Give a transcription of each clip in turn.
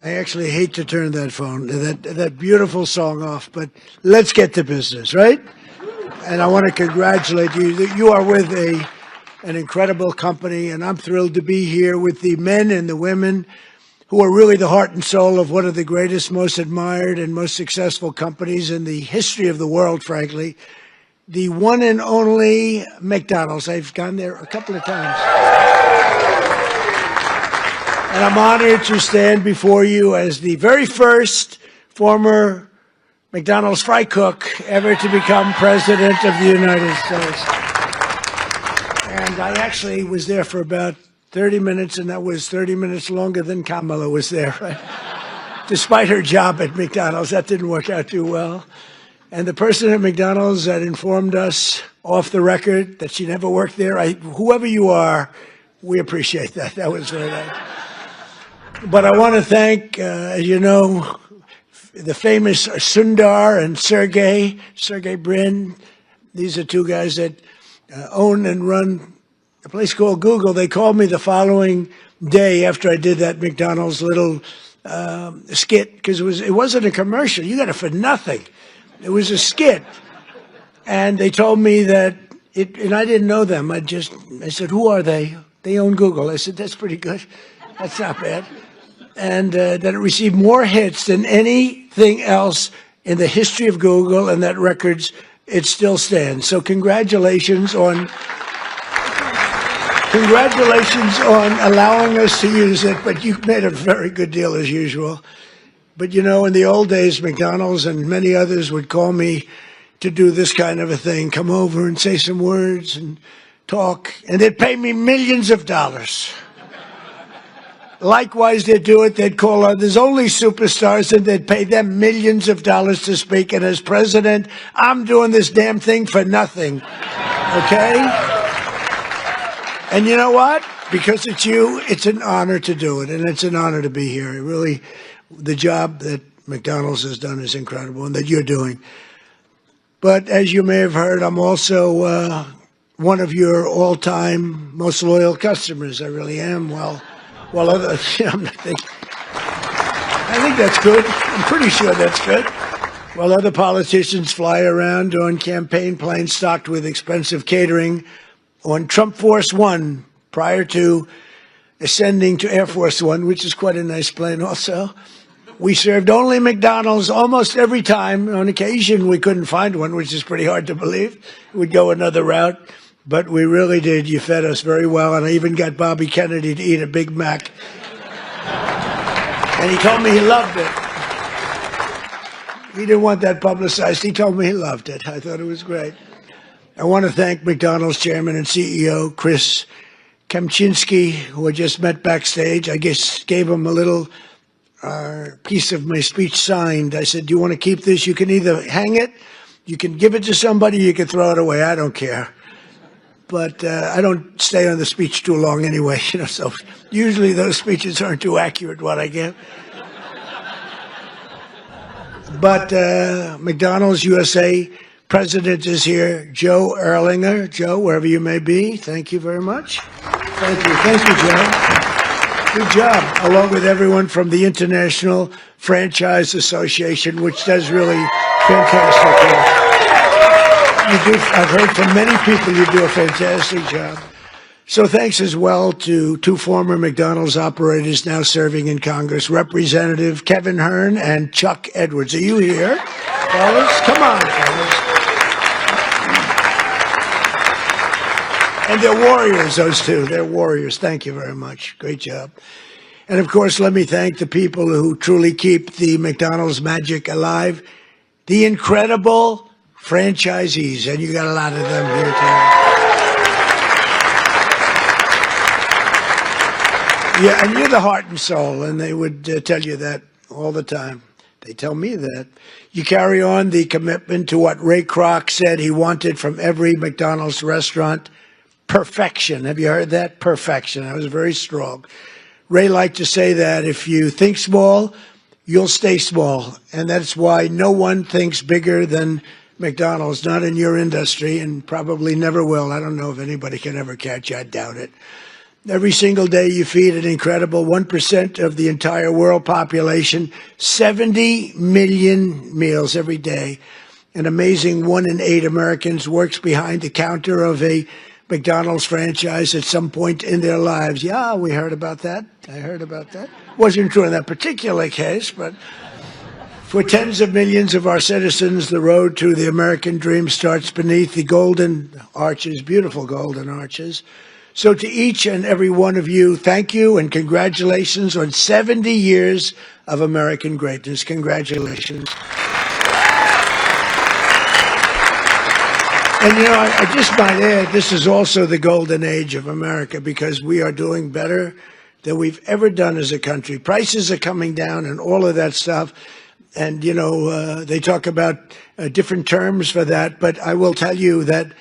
I actually hate to turn that beautiful song off, but let's get to business, right? And I want to congratulate you. You are with an incredible company, and I'm thrilled to be here with the men and the women who are really the heart and soul of one of the greatest, most admired, and most successful companies in the history of the world, frankly, the one and only McDonald's. I've gone there a couple of times. And I'm honored to stand before you as the very first former McDonald's fry cook ever to become president of the United States. And I actually was there for about 30 minutes, and that was 30 minutes longer than Kamala was there, right? Despite her job at McDonald's, that didn't work out too well. And the person at McDonald's that informed us off the record that she never worked there, whoever you are, we appreciate that. That was very nice. But I want to thank, as you know, the famous Sundar and Sergey Brin. These are two guys that own and run a place called Google. They called me the following day after I did that McDonald's little skit, because it wasn't a commercial. You got it for nothing. It was a skit. And they told me that, and I didn't know them. I said, who are they? They own Google. I said, that's pretty good. That's not bad. And that it received more hits than anything else in the history of Google, and that records, it still stands. So congratulations on allowing us to use it, but you made a very good deal as usual. But you know, in the old days, McDonald's and many others would call me to do this kind of a thing, come over and say some words and talk, and they'd pay me millions of dollars. Likewise, they'd do it. They'd call others, only superstars, and they'd pay them millions of dollars to speak. And as president, I'm doing this damn thing for nothing. Okay? And you know what? Because it's you, it's an honor to do it, and it's an honor to be here. Really, the job that McDonald's has done is incredible, and that you're doing. But as you may have heard, I'm also one of your all-time most loyal customers. I really am. Well, I think that's good. I'm pretty sure that's good. While other politicians fly around on campaign planes stocked with expensive catering, on Trump Force One, prior to ascending to Air Force One, which is quite a nice plane also, we served only McDonald's almost every time. On occasion, we couldn't find one, which is pretty hard to believe. We'd go another route. But we really did. You fed us very well, and I even got Bobby Kennedy to eat a Big Mac. And he told me he loved it. He didn't want that publicized. He told me he loved it. I thought it was great. I want to thank McDonald's chairman and CEO, Chris Kempczinski, who I just met backstage. I guess gave him a little piece of my speech signed. I said, do you want to keep this? You can either hang it, you can give it to somebody, you can throw it away. I don't care. But I don't stay on the speech too long anyway, so usually those speeches aren't too accurate, what I give. But McDonald's USA president is here, Joe Erlinger. Joe, wherever you may be, thank you very much. Thank you, Joe. Good job, along with everyone from the International Franchise Association, which does really fantastic work. I've heard from many people you do a fantastic job. So thanks as well to two former McDonald's operators now serving in Congress, Representative Kevin Hern and Chuck Edwards. Are you here, fellas? Come on, fellas. And they're warriors, those two. They're warriors. Thank you very much. Great job. And of course, let me thank the people who truly keep the McDonald's magic alive, the incredible franchisees, and you got a lot of them here tonight. Yeah, and you're the heart and soul, and they would tell you that all the time. They tell me that. You carry on the commitment to what Ray Kroc said he wanted from every McDonald's restaurant, perfection. Have you heard that? Perfection. That was very strong. Ray liked to say that if you think small, you'll stay small, and that's why no one thinks bigger than McDonald's, not in your industry, and probably never will. I don't know if anybody can ever catch you. I doubt it. Every single day you feed an incredible 1% of the entire world population, 70 million meals every day. An amazing 1 in 8 Americans works behind the counter of a McDonald's franchise at some point in their lives. Yeah, we heard about that. I heard about that. Wasn't true in that particular case, but for tens of millions of our citizens, the road to the American dream starts beneath the golden arches, beautiful golden arches. So to each and every one of you, thank you and congratulations on 70 years of American greatness. Congratulations. And, you know, I just might add, this is also the golden age of America because we are doing better than we've ever done as a country. Prices are coming down and all of that stuff. And, you know, they talk about different terms for that. But I will tell you that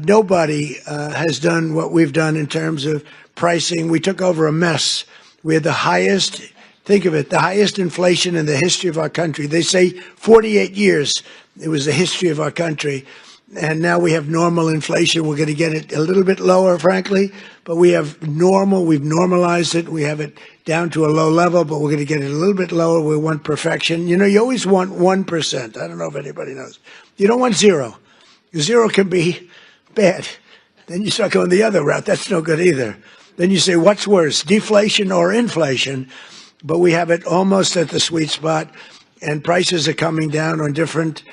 nobody has done what we've done in terms of pricing. We took over a mess. We had the highest, think of it, the highest inflation in the history of our country. They say 48 years it was the history of our country. And now we have normal inflation. We're going to get it a little bit lower, frankly, but we have normal. We've normalized it. We have it down to a low level, but we're going to get it a little bit lower. We want perfection. You know, you always want 1%. I don't know if anybody knows. You don't want 0. 0 can be bad. Then you start going the other route. That's no good either. Then you say, what's worse, deflation or inflation? But we have it almost at the sweet spot, and prices are coming down on different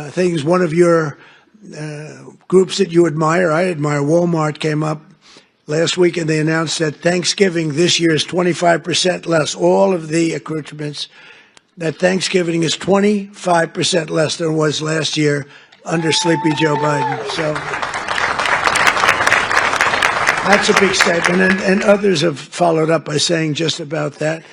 things. One of your groups that you admire, I admire, Walmart, came up last week and they announced that Thanksgiving this year is 25% less. All of the accoutrements, that Thanksgiving is 25% less than it was last year under Sleepy Joe Biden. So that's a big statement. And others have followed up by saying just about that.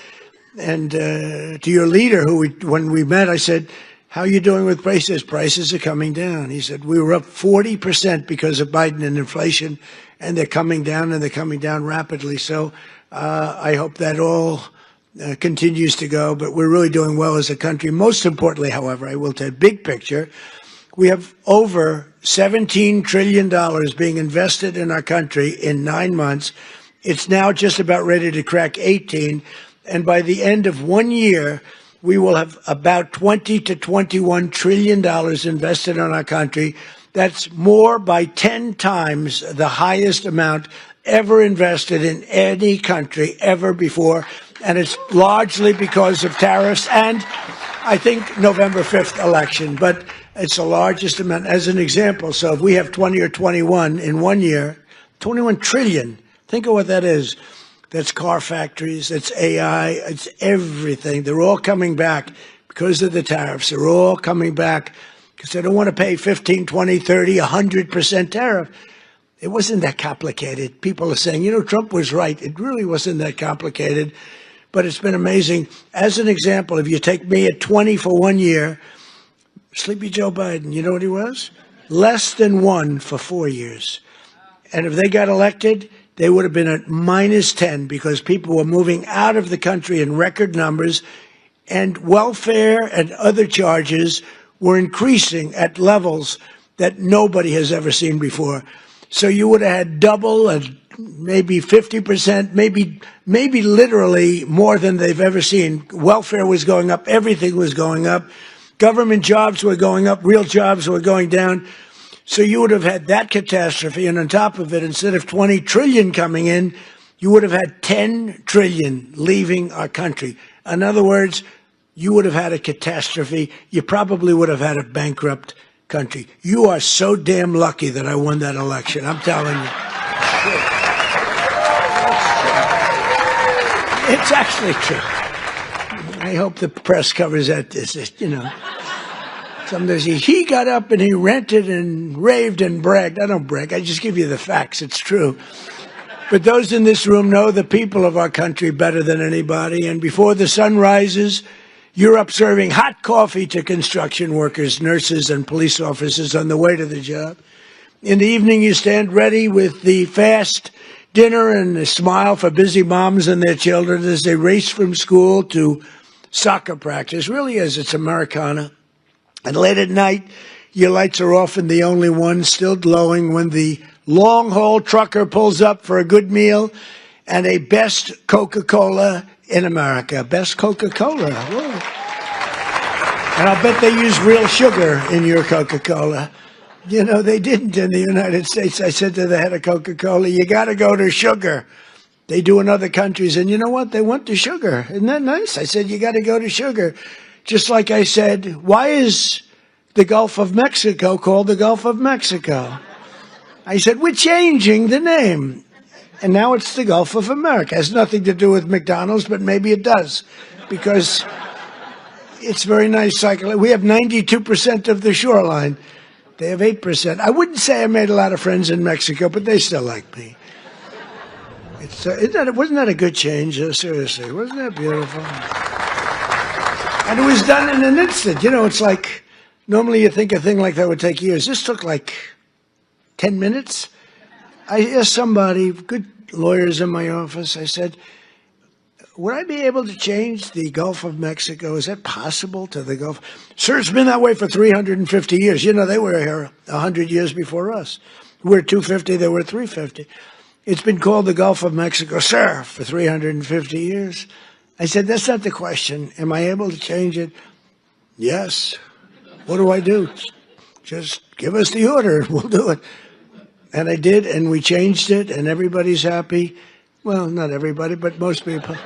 And to your leader, when we met, I said, how are you doing with prices? Prices are coming down. He said, we were up 40% because of Biden and inflation, and they're coming down, and they're coming down rapidly. So I hope that all continues to go, but we're really doing well as a country. Most importantly, however, I will tell you, big picture, we have over $17 trillion being invested in our country in 9 months. It's now just about ready to crack 18, and by the end of 1 year, we will have about $20 to $21 trillion invested in our country. That's more by 10 times the highest amount ever invested in any country ever before. And it's largely because of tariffs and, I think, November 5th election. But it's the largest amount. As an example, so if we have 20 or 21 in 1 year, 21 trillion, think of what that is. That's car factories, that's AI, it's everything. They're all coming back because of the tariffs. They're all coming back because they don't want to pay 15, 20, 30, 100% tariff. It wasn't that complicated. People are saying, you know, Trump was right. It really wasn't that complicated, but it's been amazing. As an example, if you take me at 20 for 1 year, Sleepy Joe Biden, you know what he was? Less than 1 for 4 years. And if they got elected, they would have been at minus 10 because people were moving out of the country in record numbers, and welfare and other charges were increasing at levels that nobody has ever seen before. So you would have had double and maybe 50%, maybe literally more than they've ever seen. Welfare was going up. Everything was going up. Government jobs were going up. Real jobs were going down. So you would have had that catastrophe, and on top of it, instead of 20 trillion coming in, you would have had 10 trillion leaving our country. In other words, you would have had a catastrophe. You probably would have had a bankrupt country. You are so damn lucky that I won that election. I'm telling you. It's actually true. I hope the press covers that, you know. Sometimes he got up and he ranted and raved and bragged. I don't brag. I just give you the facts. It's true. But those in this room know the people of our country better than anybody. And before the sun rises, you're up serving hot coffee to construction workers, nurses, and police officers on the way to the job. In the evening, you stand ready with the fast dinner and a smile for busy moms and their children as they race from school to soccer practice. Really is. It's Americana. And late at night, your lights are off and the only one still glowing when the long-haul trucker pulls up for a good meal and a best Coca-Cola in America. Best Coca-Cola. Whoa. And I'll bet they use real sugar in your Coca-Cola. You know, they didn't in the United States. I said to the head of Coca-Cola, you got to go to sugar. They do in other countries. And you know what? They went to sugar. Isn't that nice? I said, you got to go to sugar. Just like I said, why is the Gulf of Mexico called the Gulf of Mexico? I said, we're changing the name. And now it's the Gulf of America. It has nothing to do with McDonald's, but maybe it does. Because it's very nice cycle. We have 92% of the shoreline. They have 8%. I wouldn't say I made a lot of friends in Mexico, but they still like me. Wasn't that a good change? Seriously, wasn't that beautiful? And it was done in an instant. You know, it's like, normally you think a thing like that would take years. This took like 10 minutes. I asked somebody, good lawyers in my office, I said, would I be able to change the Gulf of Mexico? Is that possible to the Gulf? Sir, it's been that way for 350 years. You know, they were here 100 years before us. We're 250, they were 350. It's been called the Gulf of Mexico, sir, for 350 years. I said, that's not the question. Am I able to change it? Yes. What do I do? Just give us the order and we'll do it. And I did, and we changed it, and everybody's happy. Well, not everybody, but most people.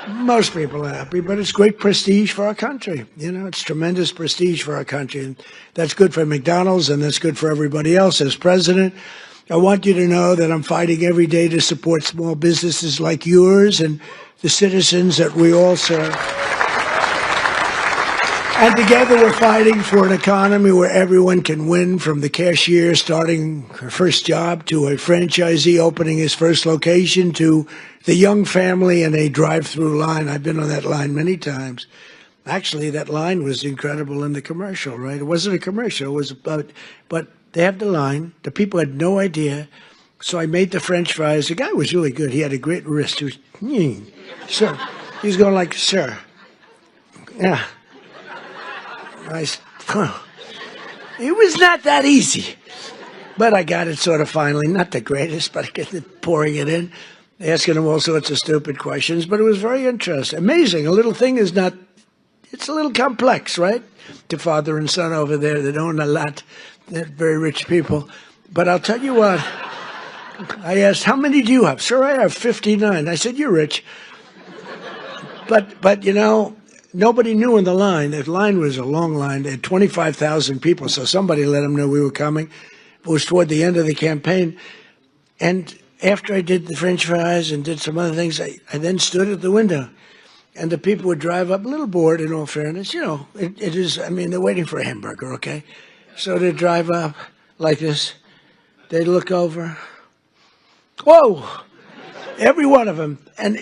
Most people are happy, but it's great prestige for our country. You know, it's tremendous prestige for our country. And that's good for McDonald's, and that's good for everybody else. As president, I want you to know that I'm fighting every day to support small businesses like yours and the citizens that we all serve. And together we're fighting for an economy where everyone can win, from the cashier starting her first job to a franchisee opening his first location to the young family in a drive-through line. I've been on that line many times. Actually, that line was incredible in the commercial, right? It wasn't a commercial. It was about, but they have the line. The people had no idea. So I made the French fries. The guy was really good. He had a great wrist. He was, sir. He was going like, sir. Yeah. It was not that easy, but I got it sort of finally. Not the greatest, but I get it, pouring it in, asking him all sorts of stupid questions. But it was very interesting, amazing. A little thing is not. It's a little complex, right? To father and son over there that own a lot. They're very rich people. But I'll tell you what. I asked, how many do you have? Sir, I have 59. I said, you're rich. But you know. Nobody knew in the line. The line was a long line. They had 25,000 people, so somebody let them know we were coming. It was toward the end of the campaign. And after I did the French fries and did some other things, I then stood at the window. And the people would drive up, a little bored, in all fairness. You know, it is, I mean, they're waiting for a hamburger, okay? So they'd drive up like this. They'd look over. Whoa! Every one of them. And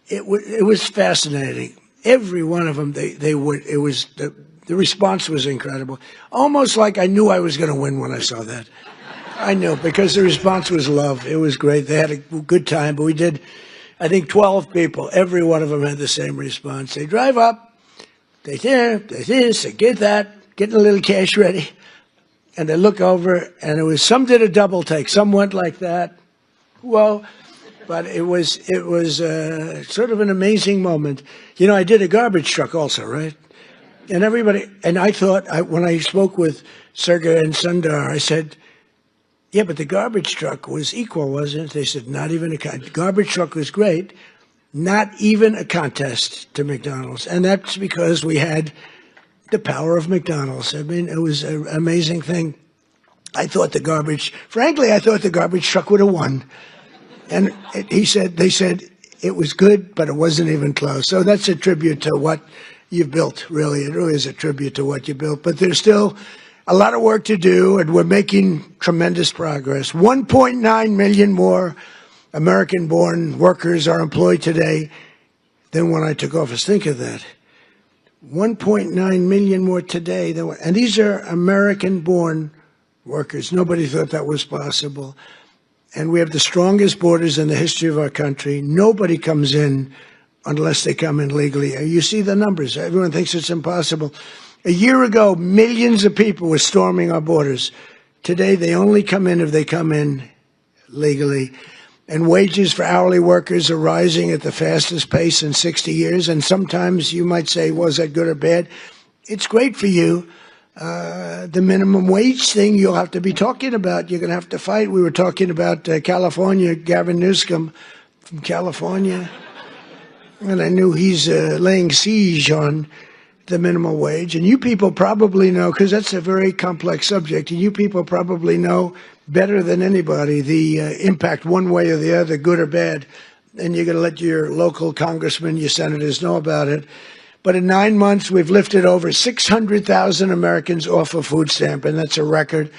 it was fascinating. Every one of them, they would. It was the response was incredible. Almost like I knew I was going to win when I saw that. I knew, because the response was love. It was great. They had a good time. But we did, I think, 12 people. Every one of them had the same response. They drive up, they this, they get that, getting a little cash ready, and they look over, and it was, some did a double take. Some went like that. Whoa. But it was sort of an amazing moment. You know, I did a garbage truck also, right? And everybody, and I thought, when I spoke with Sergey and Sundar, I said, yeah, but the garbage truck was equal, wasn't it? They said, not even a contest. Garbage truck was great, not even a contest to McDonald's. And that's because we had the power of McDonald's. I mean, it was an amazing thing. I thought the garbage truck would have won. And they said it was good, but it wasn't even close. So that's a tribute to what you've built, really. It really is a tribute to what you built. But there's still a lot of work to do, and we're making tremendous progress. 1.9 million more American-born workers are employed today than when I took office. Think of that. 1.9 million more today than, and these are American-born workers. Nobody thought that was possible. And we have the strongest borders in the history of our country. Nobody comes in unless they come in legally. You see the numbers. Everyone thinks it's impossible. A year ago, millions of people were storming our borders. Today, they only come in if they come in legally. And wages for hourly workers are rising at the fastest pace in 60 years. And sometimes you might say, was that good or bad? It's great for you. The minimum wage thing you'll have to be talking about. You're going to have to fight. We were talking about California, Gavin Newsom from California. And I knew he's laying siege on the minimum wage. And you people probably know, because that's a very complex subject, and you people probably know better than anybody the impact one way or the other, good or bad. And you're going to let your local congressmen, your senators know about it. But in 9 months, we've lifted over 600,000 Americans off a food stamp, and that's a record.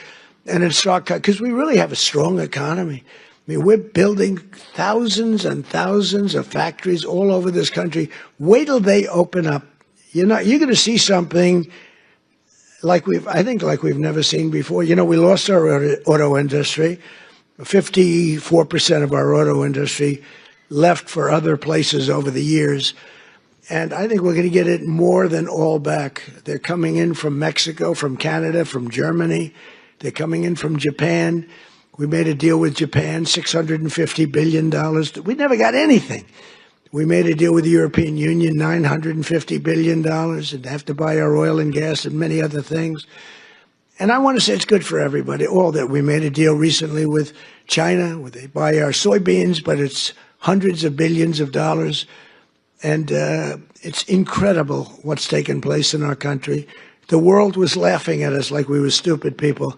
And it's because we really have a strong economy. I mean, we're building thousands and thousands of factories all over this country. Wait till they open up. You're going to see something like we've never seen before. You know, we lost our auto industry. 54% of our auto industry left for other places over the years. And I think we're going to get it more than all back. They're coming in from Mexico, from Canada, from Germany. They're coming in from Japan. We made a deal with Japan, $650 billion. We never got anything. We made a deal with the European Union, $950 billion, and they have to buy our oil and gas and many other things. And I want to say it's good for everybody. All that we made a deal recently with China, where they buy our soybeans, but it's hundreds of billions of dollars. And it's incredible what's taken place in our country. The world was laughing at us like we were stupid people.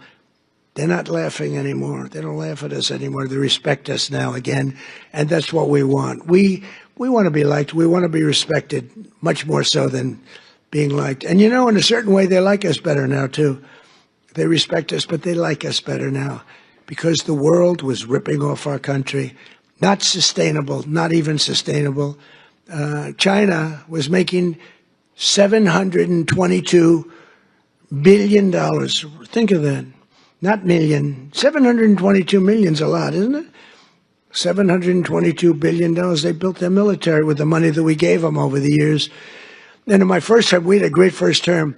They're not laughing anymore. They don't laugh at us anymore. They respect us now again. And that's what we want. We want to be liked. We want to be respected, much more so than being liked. And, you know, in a certain way, they like us better now, too. They respect us, but they like us better now because the world was ripping off our country. Not sustainable, not even sustainable. China was making $722 billion. Think of that. Not million. 722 million's a lot, isn't it? $722 billion. They built their military with the money that we gave them over the years. And in my first term, we had a great first term.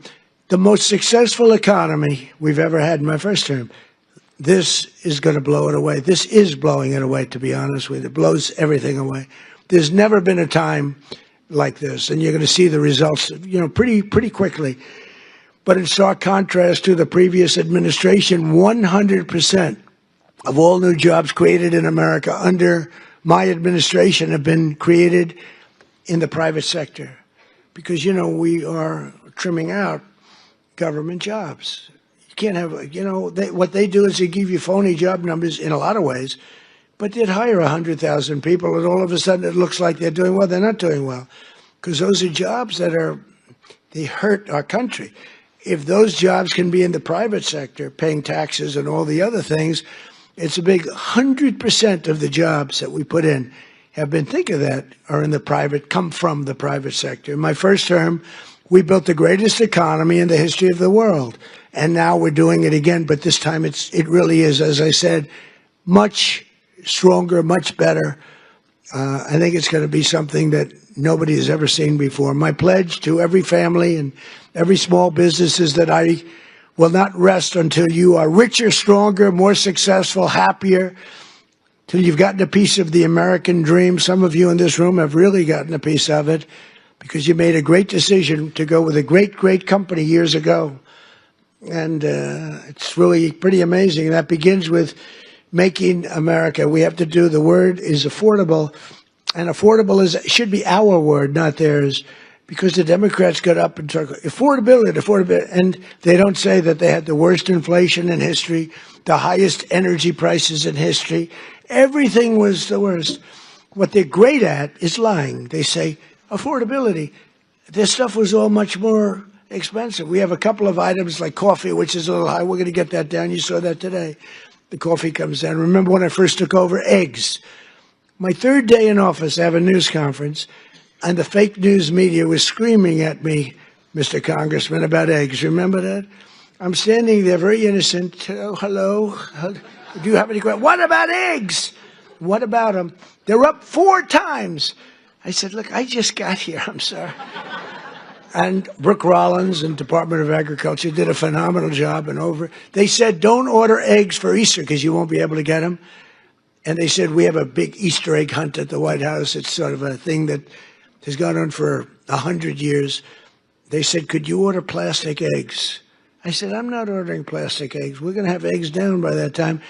The most successful economy we've ever had in my first term. This is going to blow it away. This is blowing it away, to be honest with you. It blows everything away. There's never been a time like this, and you're going to see the results, you know, pretty quickly. But in stark contrast to the previous administration, 100% of all new jobs created in America under my administration have been created in the private sector. Because, you know, we are trimming out government jobs. You can't have, you know, what they do is they give you phony job numbers in a lot of ways, but they'd hire 100,000 people, and all of a sudden it looks like they're doing well. They're not doing well, because those are jobs that they hurt our country. If those jobs can be in the private sector, paying taxes and all the other things, it's a big 100% of the jobs that we put in have been, think of that, are in the private, come from the private sector. In my first term, we built the greatest economy in the history of the world. And now we're doing it again, but this time it really is, as I said, much stronger, much better. I think it's going to be something that nobody has ever seen before. My pledge to every family and every small business is that I will not rest until you are richer, stronger, more successful, happier, till you've gotten a piece of the American dream. Some of you in this room have really gotten a piece of it because you made a great decision to go with a great, great company years ago. And it's really pretty amazing. That begins with making America. We have to do, the word is affordable, and affordable should be our word, not theirs, because the Democrats got up and talked affordability, and they don't say that they had the worst inflation in history, the highest energy prices in history. Everything was the worst. What they're great at is lying. They say affordability. Their stuff was all much more expensive. We have a couple of items like coffee, which is a little high. We're going to get that down. You saw that today. The coffee comes down. Remember when I first took over? Eggs. My third day in office, I have a news conference, and the fake news media was screaming at me, Mr. Congressman, about eggs. Remember that? I'm standing there very innocent. Oh, hello. Do you have any questions? What about eggs? What about them? They're up 4 times. I said, look, I just got here. I'm sorry. And Brooke Rollins and Department of Agriculture did a phenomenal job. And they said, don't order eggs for Easter because you won't be able to get them. And they said, we have a big Easter egg hunt at the White House. It's sort of a thing that has gone on for 100 years. They said, could you order plastic eggs? I said, I'm not ordering plastic eggs. We're going to have eggs down by that time.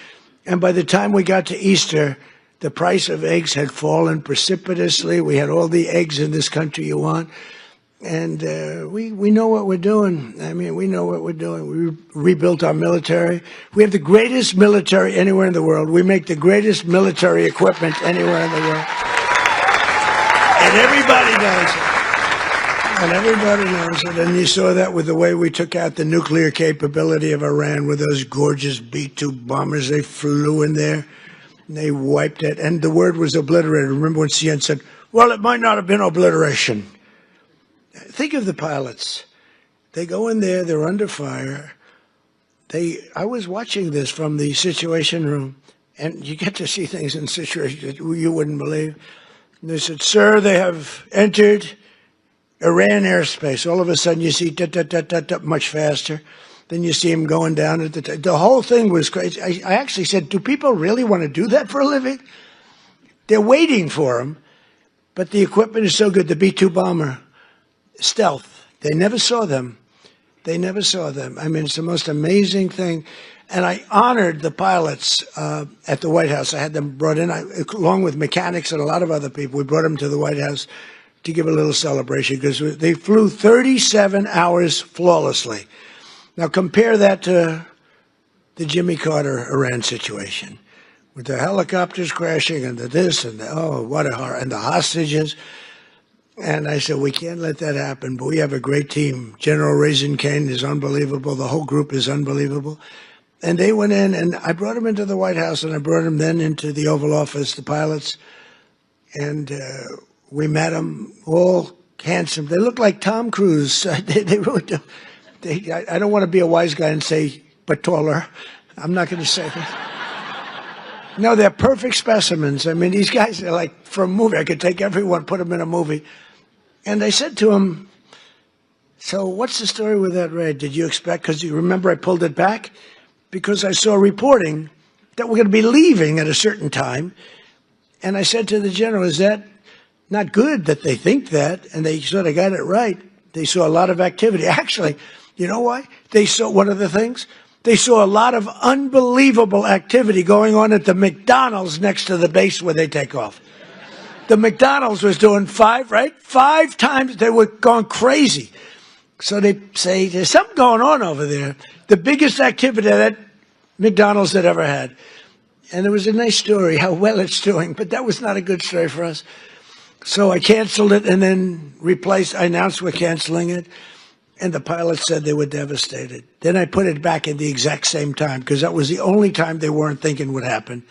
And by the time we got to Easter, the price of eggs had fallen precipitously. We had all the eggs in this country you want. And we know what we're doing. I mean, we know what we're doing. We rebuilt our military. We have the greatest military anywhere in the world. We make the greatest military equipment anywhere in the world. And everybody knows it. And everybody knows it. And you saw that with the way we took out the nuclear capability of Iran with those gorgeous B-2 bombers. They flew in there and they wiped it. And the word was obliterated. Remember when CNN said, well, it might not have been obliteration. Think of the pilots. They go in there, they're under fire. I was watching this from the Situation Room, and you get to see things in situations that you wouldn't believe. And they said, sir, they have entered Iran airspace. All of a sudden you see much faster. Then you see them going down at the whole thing was crazy. I actually said, do people really want to do that for a living? They're waiting for them, but the equipment is so good. The B-2 bomber, stealth. They never saw them. They never saw them. I mean, it's the most amazing thing. And I honored the pilots at the White House. I had them brought in, along with mechanics and a lot of other people. We brought them to the White House to give a little celebration because they flew 37 hours flawlessly. Now compare that to the Jimmy Carter Iran situation with the helicopters crashing and the this and the, oh, what a horror, and the hostages. And I said, we can't let that happen, but we have a great team. General Raisin Kane is unbelievable. The whole group is unbelievable. And they went in, and I brought them into the White House, and I brought them then into the Oval Office, the pilots. And we met them, all handsome. They look like Tom Cruise. They really do. I don't want to be a wise guy and say, but taller. I'm not going to say that. No, they're perfect specimens. I mean, these guys are like from a movie. I could take everyone, put them in a movie. And I said to him, so what's the story with that raid? Did you expect, because you remember I pulled it back? Because I saw reporting that we're going to be leaving at a certain time. And I said to the general, is that not good that they think that? And they sort of got it right. They saw a lot of activity. Actually, you know why? They saw one of the things. They saw a lot of unbelievable activity going on at the McDonald's next to the base where they take off. The McDonald's was doing 5 times. They were going crazy. So they say, there's something going on over there. The biggest activity that McDonald's had ever had. And it was a nice story, how well it's doing. But that was not a good story for us. So I canceled it and then I announced we're canceling it. And the pilots said they were devastated. Then I put it back at the exact same time because that was the only time they weren't thinking would happen.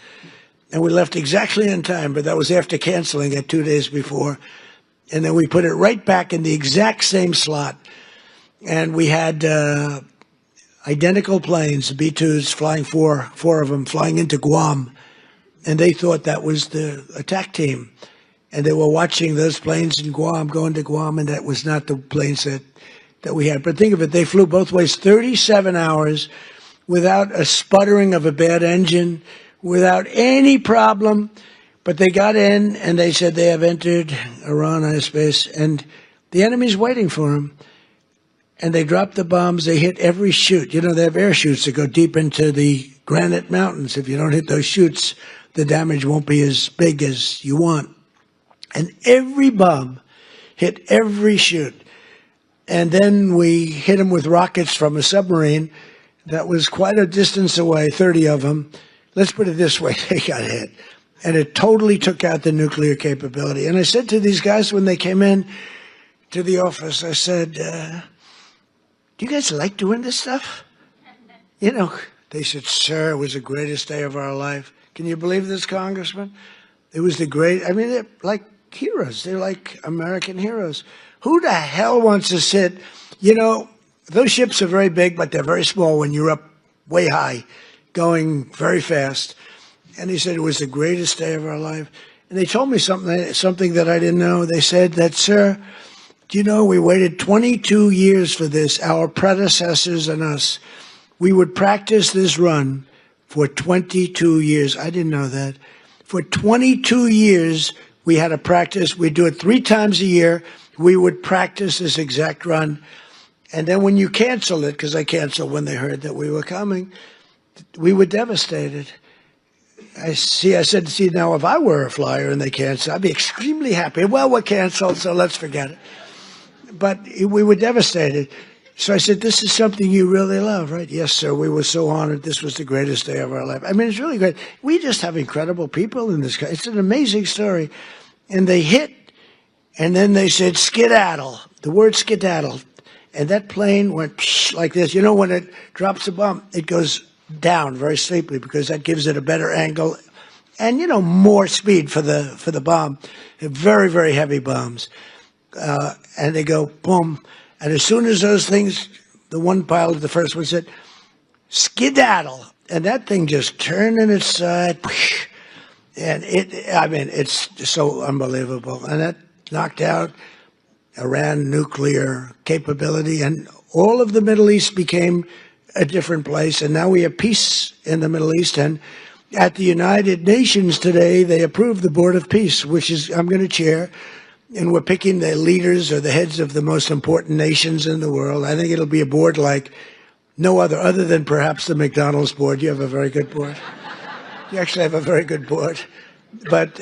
And we left exactly in time, but that was after canceling it 2 days before. And then we put it right back in the exact same slot. And we had identical planes, B-2s, flying four of them, flying into Guam. And they thought that was the attack team. And they were watching those planes in Guam, going to Guam, and that was not the planes that we had. But think of it, they flew both ways 37 hours without a sputtering of a bad engine, without any problem. But they got in and they said they have entered Iran airspace and the enemy's waiting for them. And they dropped the bombs. They hit every chute. You know, they have air chutes that go deep into the granite mountains. If you don't hit those chutes, the damage won't be as big as you want. And every bomb hit every chute. And then we hit them with rockets from a submarine that was quite a distance away, 30 of them. Let's put it this way, they got hit. And it totally took out the nuclear capability. And I said to these guys when they came in to the office, I said, do you guys like doing this stuff? You know, they said, sir, it was the greatest day of our life. Can you believe this, Congressman? It was they're like heroes. They're like American heroes. Who the hell wants to sit? You know, those ships are very big, but they're very small when you're up way high, going very fast. And he said it was the greatest day of our life. And they told me something that I didn't know. They said that, sir, Do you know we waited 22 years for this, our predecessors and us. We would practice this run for 22 years. I didn't know that. For 22 years, we had to practice. We'd do it 3 times a year. We would practice this exact run. And then when you canceled it, because I canceled when they heard that we were coming, we were devastated. I said, see, now if I were a flyer and they canceled, I'd be extremely happy. Well, we're canceled, so let's forget it. But we were devastated. So I said, this is something you really love, right? Yes, sir. We were so honored. This was the greatest day of our life. I mean, it's really great. We just have incredible people in this country. It's an amazing story. And they hit, and then they said, skedaddle, the word skedaddle. And that plane went like this. You know, when it drops a bomb, it goes down very steeply because that gives it a better angle and, you know, more speed for the bomb. Very, very heavy bombs. And they go boom. And as soon as those things, the one pilot, the first one said, skedaddle. And that thing just turned on its side. And it's so unbelievable. And that knocked out Iran nuclear capability. And all of the Middle East became a different place. And now we have peace in the Middle East. And at the United Nations today, they approved the Board of Peace, which is I'm going to chair. And we're picking the leaders or the heads of the most important nations in the world. I think it'll be a board like no other than perhaps the McDonald's board. You have a very good board. You actually have a very good board. But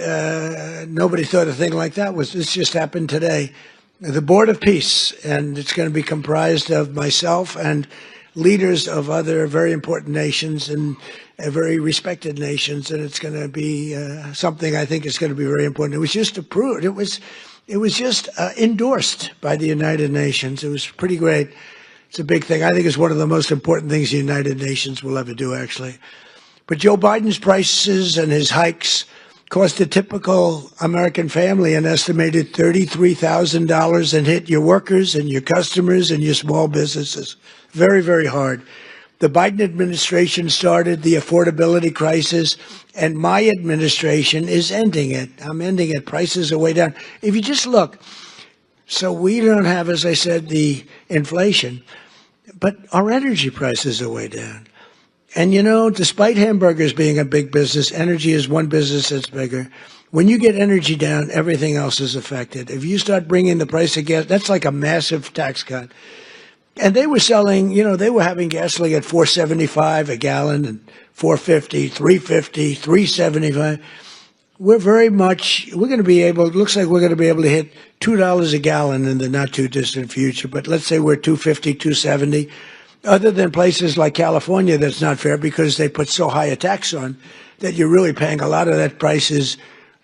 nobody thought a thing like that was. This just happened today. The Board of Peace, and it's going to be comprised of myself and leaders of other very important nations and very respected nations, and it's going to be something I think is going to be very important. It was just approved. It was just endorsed by the United Nations. It was pretty great. It's a big thing. I think it's one of the most important things the United Nations will ever do, actually. But Joe Biden's prices and his hikes cost a typical American family an estimated $33,000 and hit your workers and your customers and your small businesses. Very, very hard. The Biden administration started the affordability crisis, and my administration is ending it. I'm ending it. Prices are way down. If you just look, so we don't have, as I said, the inflation, but our energy prices are way down. And, you know, despite hamburgers being a big business, energy is one business that's bigger. When you get energy down, everything else is affected. If you start bringing the price of gas, that's like a massive tax cut. And they were selling, you know, they were having gasoline at $4.75 a gallon and $4.50, $3.50, $3.75. We're going to be able, it looks like we're going to be able to hit $2 a gallon in the not too distant future. But let's say we're $2.50, $2.70. Other than places like California, that's not fair because they put so high a tax on that you're really paying a lot of that price is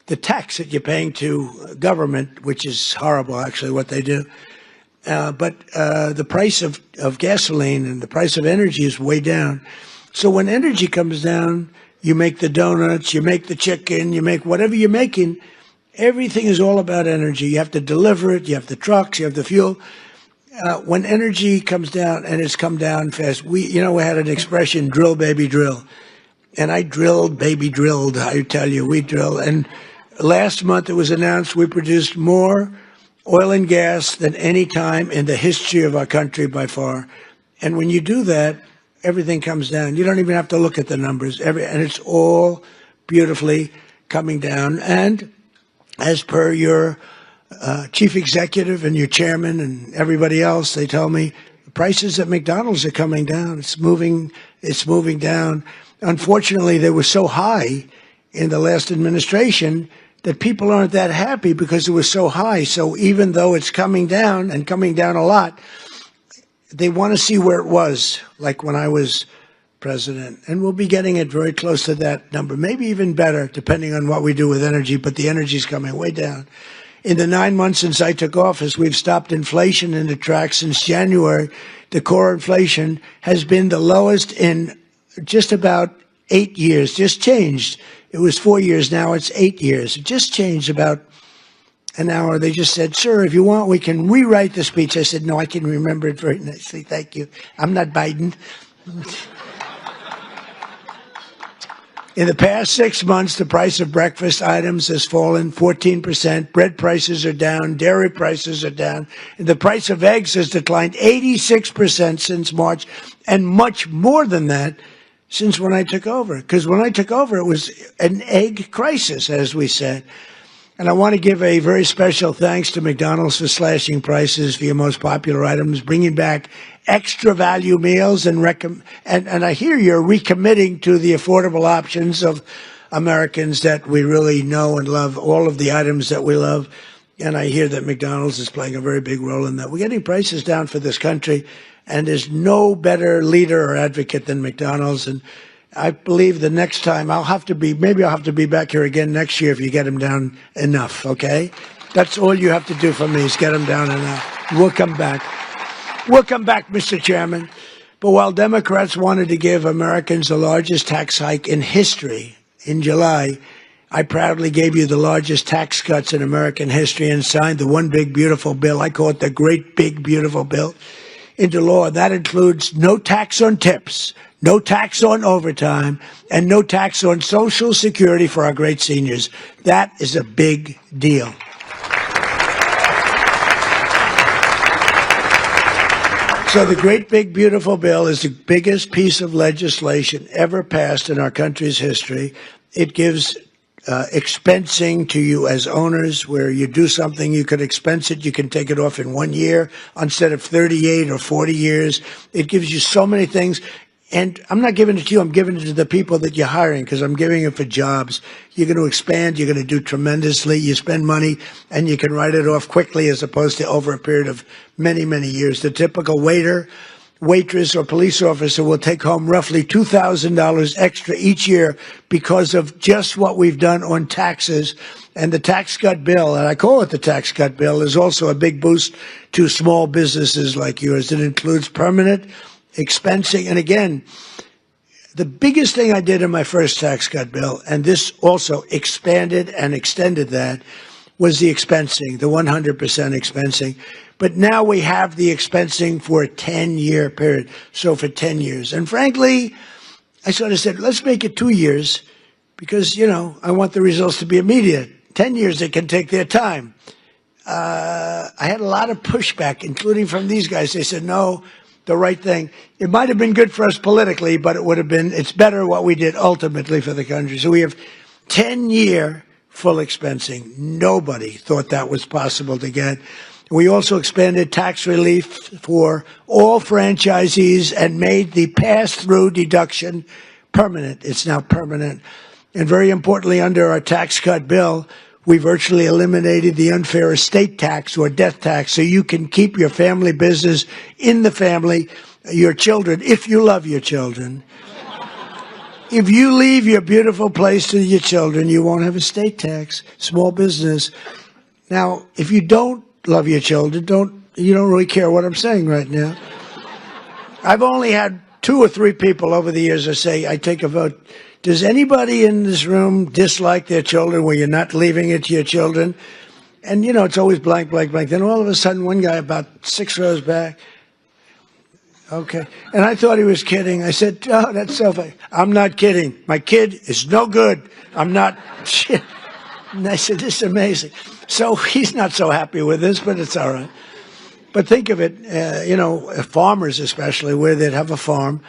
the tax that you're paying to government, which is horrible, actually, what they do. But the price of gasoline and the price of energy is way down. So when energy comes down, you make the donuts, you make the chicken, you make whatever you're making. Everything is all about energy. You have to deliver it. You have the trucks. You have the fuel. When energy comes down, and it's come down fast, we had an expression, drill, baby, drill. And I drilled, baby, drilled. I tell you, we drilled. And last month it was announced we produced more oil and gas than any time in the history of our country by far. And when you do that, everything comes down. You don't even have to look at the numbers. And it's all beautifully coming down. And as per your chief executive and your chairman and everybody else, they tell me the prices at McDonald's are coming down. It's moving down. Unfortunately, they were so high in the last administration that people aren't that happy because it was so high. So even though it's coming down and coming down a lot, they want to see where it was, like when I was president. And we'll be getting it very close to that number, maybe even better, depending on what we do with energy. But the energy is coming way down. In the 9 months since I took office, we've stopped inflation in the tracks. Since January, the core inflation has been the lowest in just about 8 years, just changed. It was 4 years, now it's 8 years. It just changed about an hour. They just said, sir, if you want, we can rewrite the speech. I said, no, I can remember it very nicely. Thank you. I'm not Biden. In the past 6 months, the price of breakfast items has fallen 14%. Bread prices are down. Dairy prices are down. And the price of eggs has declined 86% since March, and much more than that since when I took over. Because when I took over, it was an egg crisis, as we said. And I want to give a very special thanks to McDonald's for slashing prices for your most popular items, bringing back extra value meals, and I hear you're recommitting to the affordable options of Americans that we really know and love, all of the items that we love. And I hear that McDonald's is playing a very big role in that. We're getting prices down for this country, and there's no better leader or advocate than McDonald's. And I believe the next time maybe I'll have to be back here again next year if you get them down enough, okay? That's all you have to do for me is get them down enough. We'll come back. We'll come back, Mr. Chairman. But while Democrats wanted to give Americans the largest tax hike in history in July, I proudly gave you the largest tax cuts in American history and signed the one big beautiful bill. I call it the great big beautiful bill into law. That includes no tax on tips, no tax on overtime, and no tax on Social Security for our great seniors. That is a big deal. So the great big beautiful bill is the biggest piece of legislation ever passed in our country's history. It gives expensing to you as owners, where you do something, you can expense it, you can take it off in 1 year instead of 38 or 40 years. It gives you so many things. And I'm not giving it to you, I'm giving it to the people that you're hiring, because I'm giving it for jobs. You're going to expand, you're going to do tremendously, you spend money, and you can write it off quickly as opposed to over a period of many, many years. The typical waiter, waitress, or police officer will take home roughly $2,000 extra each year because of just what we've done on taxes. And the tax cut bill, and I call it the tax cut bill, is also a big boost to small businesses like yours. It includes permanent expensing. And again, the biggest thing I did in my first tax cut bill, and this also expanded and extended that, was the expensing, the 100% expensing. But now we have the expensing for a 10-year period, so for 10 years. And frankly, I sort of said, let's make it 2 years because, I want the results to be immediate. 10 years, they can take their time. I had a lot of pushback, including from these guys. They said, no, the right thing. It might have been good for us politically, but it's better what we did ultimately for the country. So we have 10-year full expensing. Nobody thought that was possible to get. We also expanded tax relief for all franchisees and made the pass-through deduction permanent. It's now permanent. And very importantly, under our tax cut bill, we virtually eliminated the unfair estate tax or death tax, so you can keep your family business in the family, your children, if you love your children. If you leave your beautiful place to your children, you won't have estate tax, small business. Now, if you don't love your children, you don't really care what I'm saying right now. I've only had 2 or 3 people over the years that say, I take a vote. Does anybody in this room dislike their children where you're not leaving it to your children? And, it's always blank, blank, blank. Then all of a sudden, one guy about 6 rows back, okay. And I thought he was kidding. I said, oh, that's so funny. I'm not kidding. My kid is no good. I'm not. Shit. And I said, this is amazing. So he's not so happy with this, but it's all right. But think of it, farmers especially, where they'd have a farm,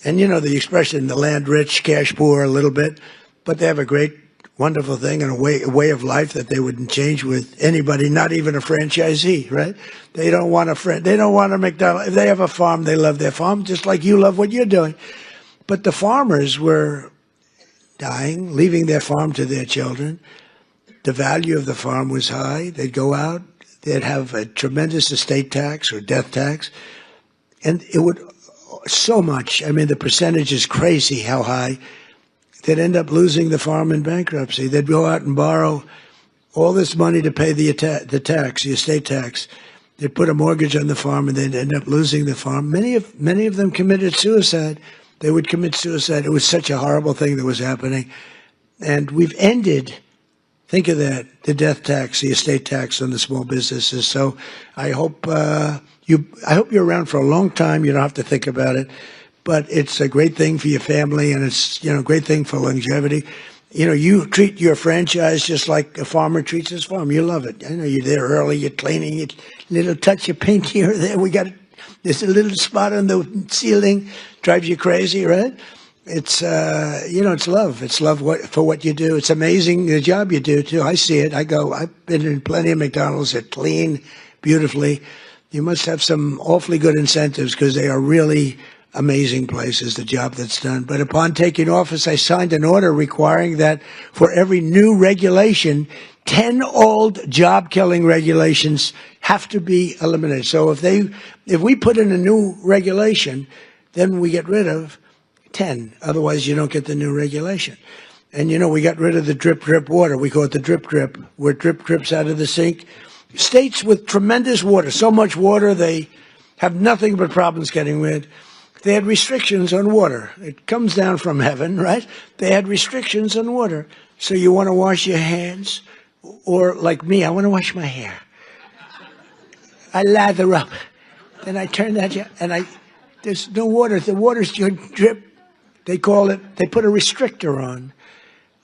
and the expression, the land rich, cash poor a little bit, but they have a great, wonderful thing and a way of life that they wouldn't change with anybody, not even a franchisee, right? They don't want a McDonald's. If they have a farm, they love their farm, just like you love what you're doing. But the farmers were dying, leaving their farm to their children. The value of the farm was high. They'd go out, they'd have a tremendous estate tax or death tax, and it would so much. I mean, the percentage is crazy how high. They'd end up losing the farm in bankruptcy. They'd go out and borrow all this money to pay the tax, the estate tax. They'd put a mortgage on the farm, and they'd end up losing the farm. Many of them committed suicide. They would commit suicide. It was such a horrible thing that was happening. And we've ended, think of that, the death tax, the estate tax on the small businesses. So I hope you're around for a long time. You don't have to think about it. but it's a great thing for your family, and it's, a great thing for longevity. You treat your franchise just like a farmer treats his farm. You love it. You're there early, you're cleaning it, little touch of paint here or there. There's a little spot on the ceiling, drives you crazy, right? It's, it's love. It's love for what you do. It's amazing the job you do, too. I see it. I've been in plenty of McDonald's that clean beautifully. You must have some awfully good incentives because they are really amazing places, the job that's done. But upon taking office, I signed an order requiring that for every new regulation, 10 old job-killing regulations have to be eliminated. So if we put in a new regulation, then we get rid of 10. Otherwise, you don't get the new regulation. And, we got rid of the drip water. We call it the drip, where drip drips out of the sink. States with tremendous water, so much water, they have nothing but problems getting rid. They had restrictions on water. It comes down from heaven, right? They had restrictions on water. So you want to wash your hands, or like me, I want to wash my hair. I lather up. Then I turn that, and there's no water. The water's drip. They put a restrictor on.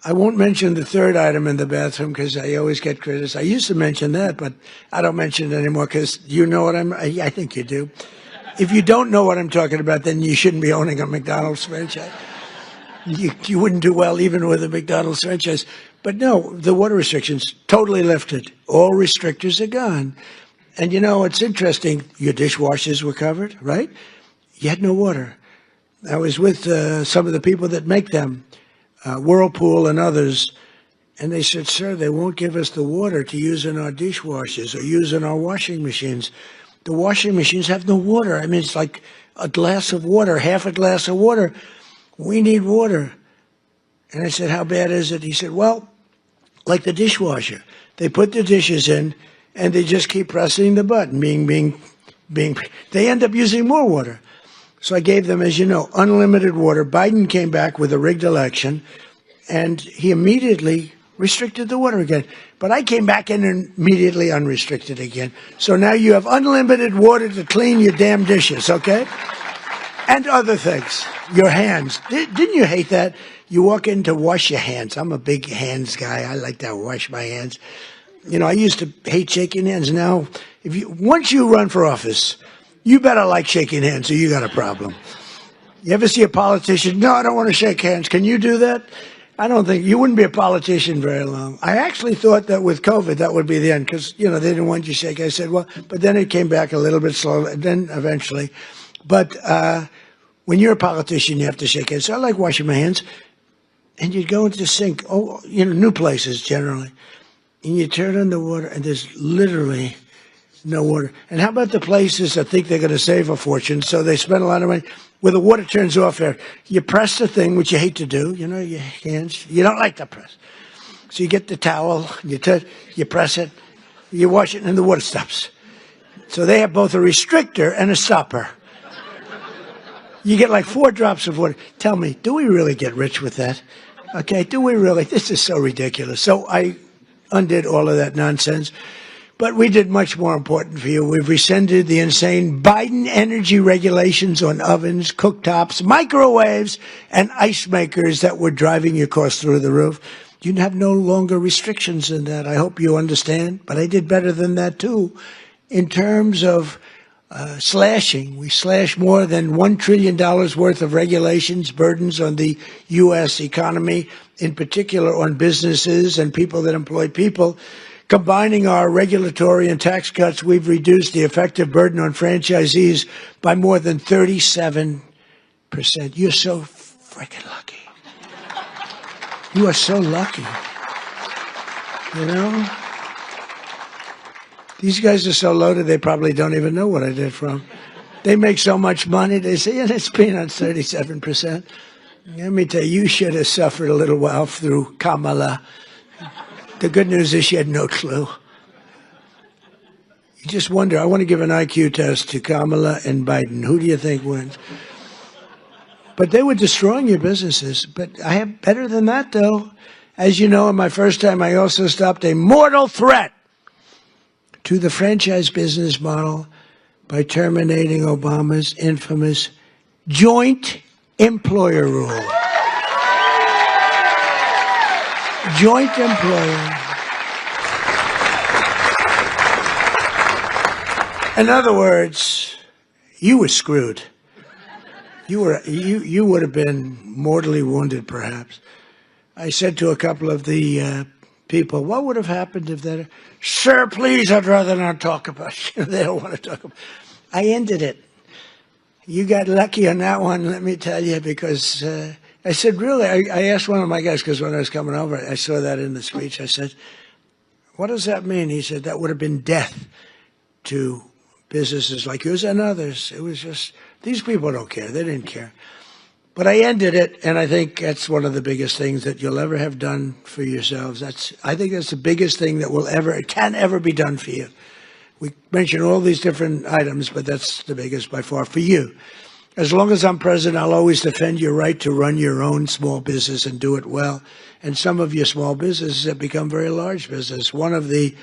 I won't mention the third item in the bathroom because I always get criticized. I used to mention that, but I don't mention it anymore because you know what I think you do. If you don't know what I'm talking about, then you shouldn't be owning a McDonald's franchise. You wouldn't do well even with a McDonald's franchise. But no, the water restrictions totally lifted. All restrictors are gone. And it's interesting. Your dishwashers were covered, right? You had no water. I was with some of the people that make them, Whirlpool and others, and they said, sir, they won't give us the water to use in our dishwashers or use in our washing machines. The washing machines have no water. I mean, it's like a glass of water, half a glass of water. We need water. And I said, how bad is it? He said, well, like the dishwasher. They put the dishes in, and they just keep pressing the button, they end up using more water. So I gave them, as you know, unlimited water. Biden came back with a rigged election, and he immediately restricted the water again. But I came back in and immediately unrestricted again. So now you have unlimited water to clean your damn dishes, okay? And other things. Your hands. Didn't you hate that? You walk in to wash your hands. I'm a big hands guy. I like to wash my hands. I used to hate shaking hands. Now, once you run for office, you better like shaking hands or you got a problem. You ever see a politician? No, I don't want to shake hands. Can you do that? I don't think you wouldn't be a politician very long. I actually thought that with COVID, that would be the end because, they didn't want you to shake. I said, well, but then it came back a little bit slowly, and then eventually. But when you're a politician, you have to shake hands. So I like washing my hands. And you'd go into the sink, new places generally. And you turn on the water, and there's literally no water. And how about the places that think they're going to save a fortune, so they spend a lot of money, where the water turns off there. You press the thing, which you hate to do, your hands. You don't like to press. So you get the towel, you press it, you wash it, and the water stops. So they have both a restrictor and a stopper. You get like 4 drops of water. Tell me, do we really get rich with that? Okay, do we really? This is so ridiculous. So I undid all of that nonsense. But we did much more important for you. We've rescinded the insane Biden energy regulations on ovens, cooktops, microwaves, and ice makers that were driving your costs through the roof. You have no longer restrictions in that. I hope you understand. But I did better than that, too. In terms of slashing, we slashed more than $1 trillion worth of regulations, burdens on the U.S. economy, in particular on businesses and people that employ people. Combining our regulatory and tax cuts, we've reduced the effective burden on franchisees by more than 37%. You're so freaking lucky. You are so lucky. These guys are so loaded, they probably don't even know what I did for them. They make so much money, they say, yeah, it's peanuts, 37%. Let me tell you, you should have suffered a little while through Kamala. The good news is she had no clue. You just wonder, I want to give an IQ test to Kamala and Biden. Who do you think wins? But they were destroying your businesses. But I have better than that, though. As you know, in my first time, I also stopped a mortal threat to the franchise business model by terminating Obama's infamous joint employer rule. Joint employer. In other words, you were screwed. You would have been mortally wounded, perhaps. I said to a couple of the people, what would have happened if that? Sir, please, I'd rather not talk about it. They don't want to talk about it. I ended it. You got lucky on that one, let me tell you, because I said, really? I asked one of my guys, because when I was coming over, I saw that in the speech. I said, what does that mean? He said, that would have been death to businesses like yours and others. It was just, these people don't care. They didn't care. But I ended it, and I think that's one of the biggest things that you'll ever have done for yourselves. I think that's the biggest thing that can ever be done for you. We mentioned all these different items, but that's the biggest by far for you. As long as I'm president, I'll always defend your right to run your own small business and do it well. And some of your small businesses have become very large business. One of the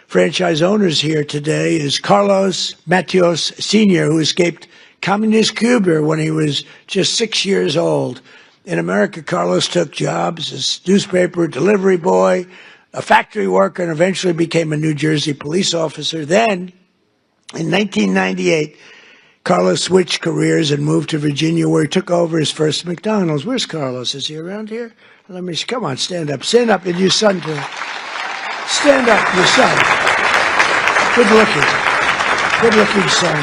franchise owners here today is Carlos Matios Sr., who escaped communist Cuba when he was just 6 years old. In America, Carlos took jobs as newspaper delivery boy, a factory worker, and eventually became a New Jersey police officer. Then, in 1998, Carlos switched careers and moved to Virginia, where he took over his first McDonald's. Where's Carlos? Is he around here? Let me see. Come on, stand up. Stand up, and your son too. Stand up, your son. Good-looking son.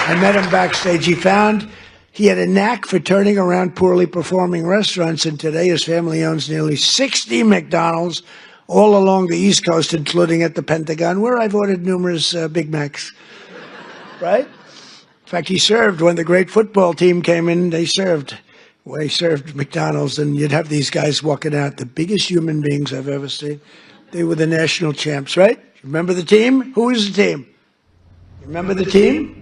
I met him backstage. He had a knack for turning around poorly performing restaurants, and today his family owns nearly 60 McDonald's all along the East Coast, including at the Pentagon, where I've ordered numerous Big Macs. Right? In fact, he served when the great football team came in. They served McDonald's, and you'd have these guys walking out, the biggest human beings I've ever seen. They were the national champs, right? Remember the team? Who was the team? Remember the team?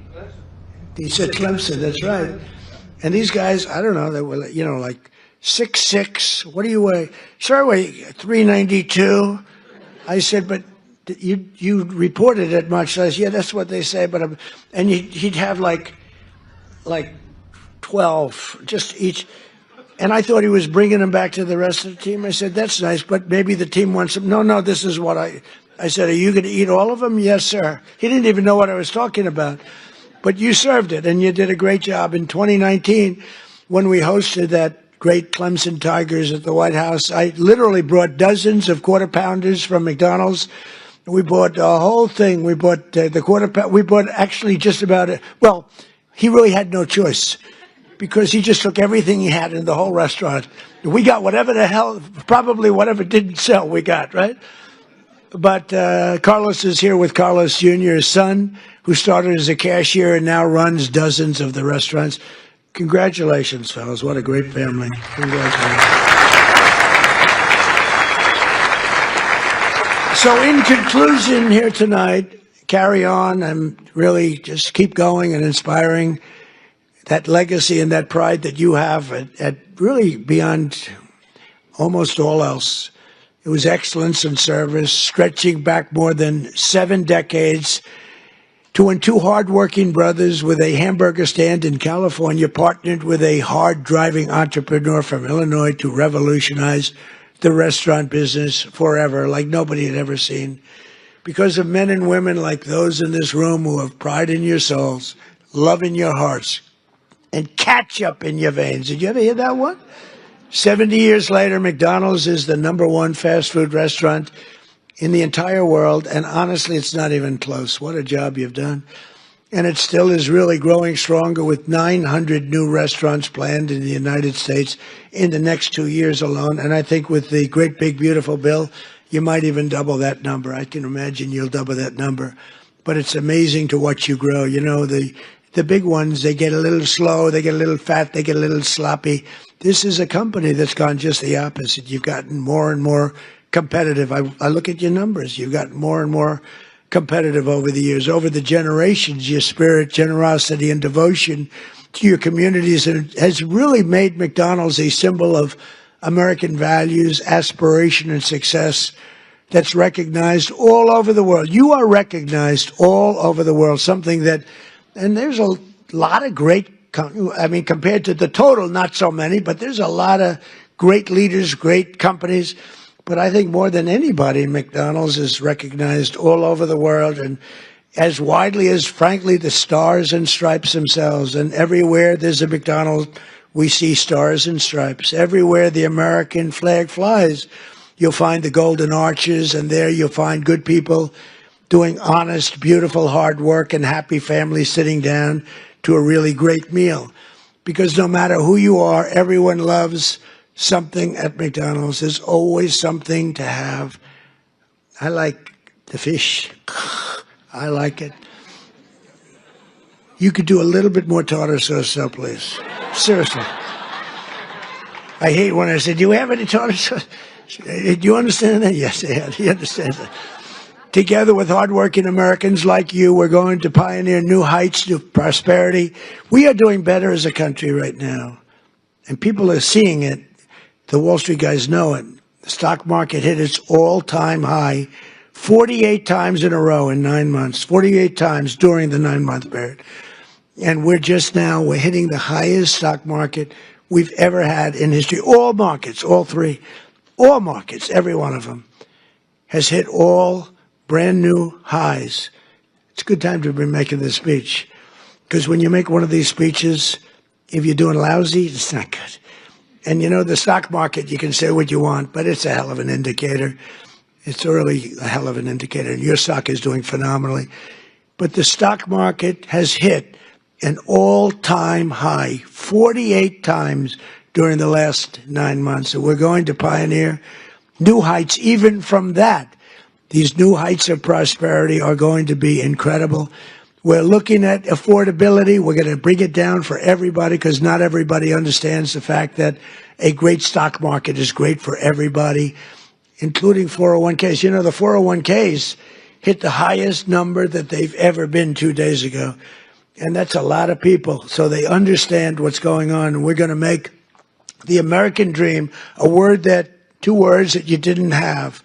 He said Clemson, that's right. And these guys, I don't know, they were, like 6'6". What do you weigh? Sir, I weigh 392. I said, but you reported it much. I said, yeah, that's what they say. But and he'd have like 12, just each. And I thought he was bringing them back to the rest of the team. I said, that's nice, but maybe the team wants them. No, this is what I said, are you going to eat all of them? Yes, sir. He didn't even know what I was talking about. But you served it, and you did a great job. In 2019, when we hosted that great Clemson Tigers at the White House, I literally brought dozens of Quarter Pounders from McDonald's. We bought the whole thing. We bought the Quarter Pounder. We bought actually just about it. Well, he really had no choice because he just took everything he had in the whole restaurant. We got whatever the hell, probably whatever didn't sell, we got, right? But Carlos is here with Carlos Jr., his son, who started as a cashier and now runs dozens of the restaurants. Congratulations, fellas. What a great family. Congratulations. So in conclusion here tonight, carry on and really just keep going and inspiring that legacy and that pride that you have at really beyond almost all else. It was excellence in service, stretching back more than 7 decades to when 2 hardworking brothers with a hamburger stand in California partnered with a hard-driving entrepreneur from Illinois to revolutionize the restaurant business forever, like nobody had ever seen. Because of men and women like those in this room who have pride in your souls, love in your hearts, and ketchup in your veins. Did you ever hear that one? 70 years later, McDonald's is the #1 fast food restaurant in the entire world, and honestly, it's not even close. What a job you've done. And it still is really growing stronger with 900 new restaurants planned in the United States in the next 2 years alone. And I think with the great, big, beautiful bill, you might even double that number. I can imagine you'll double that number. But it's amazing to watch you grow. You know, the big ones, they get a little slow, they get a little fat, they get a little sloppy. This is a company that's gone just the opposite. You've gotten more and more competitive. I look at your numbers. You've gotten more and more competitive over the years, over the generations. Your spirit, generosity, and devotion to your communities has really made McDonald's a symbol of American values, aspiration, and success that's recognized all over the world. You are recognized all over the world, something that, and there's a lot of great I mean, compared to the total, not so many, but there's a lot of great leaders, great companies. But I think more than anybody, McDonald's is recognized all over the world, and as widely as, frankly, the stars and stripes themselves. And everywhere there's a McDonald's, we see stars and stripes. Everywhere the American flag flies, you'll find the golden arches, and there you'll find good people doing honest, beautiful, hard work, and happy families sitting down to a really great meal. Because no matter who you are, everyone loves something at McDonald's. There's always something to have. I like the fish. I like it. You could do a little bit more tartar sauce, though, please. Seriously. I hate when I say, do you have any tartar sauce? Do you understand that? Yes, he understands that. Together with hardworking Americans like you, we're going to pioneer new heights, new prosperity. We are doing better as a country right now. And people are seeing it. The Wall Street guys know it. The stock market hit its all-time high 48 times in a row in 9 months, 48 times during the 9-month period. And we're hitting the highest stock market we've ever had in history. All markets, all three, all markets, every one of them has hit all brand new highs. It's a good time to be making this speech, because when you make one of these speeches, if you're doing lousy, it's not good. And you know, the stock market, you can say what you want, but it's a hell of an indicator. It's really a hell of an indicator. And your stock is doing phenomenally. But the stock market has hit an all-time high 48 times during the last 9 months. So we're going to pioneer new heights even from that. These new heights of prosperity are going to be incredible. We're looking at affordability. We're going to bring it down for everybody, because not everybody understands the fact that a great stock market is great for everybody, including 401ks. You know, the 401ks hit the highest number that they've ever been 2 days ago. And that's a lot of people. So they understand what's going on. And we're going to make the American dream two words that you didn't have.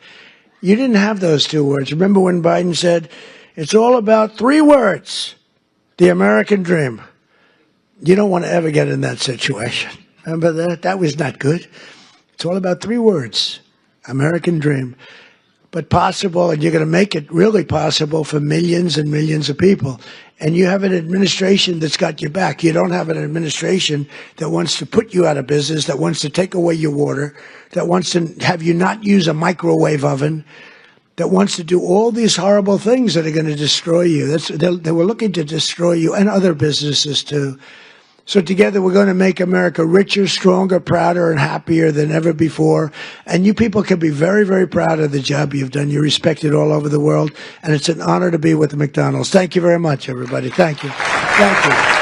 You didn't have those 2 words. Remember when Biden said, it's all about 3 words, the American dream. You don't want to ever get in that situation. Remember that? That was not good. It's all about 3 words, American dream. But possible, and you're going to make it really possible for millions and millions of people. And you have an administration that's got your back. You don't have an administration that wants to put you out of business, that wants to take away your water, that wants to have you not use a microwave oven, that wants to do all these horrible things that are going to destroy you. They were looking to destroy you and other businesses too. So together we're going to make America richer, stronger, prouder, and happier than ever before. And you people can be very, very proud of the job you've done. You're respected all over the world. And it's an honor to be with McDonald's. Thank you very much, everybody. Thank you. Thank you.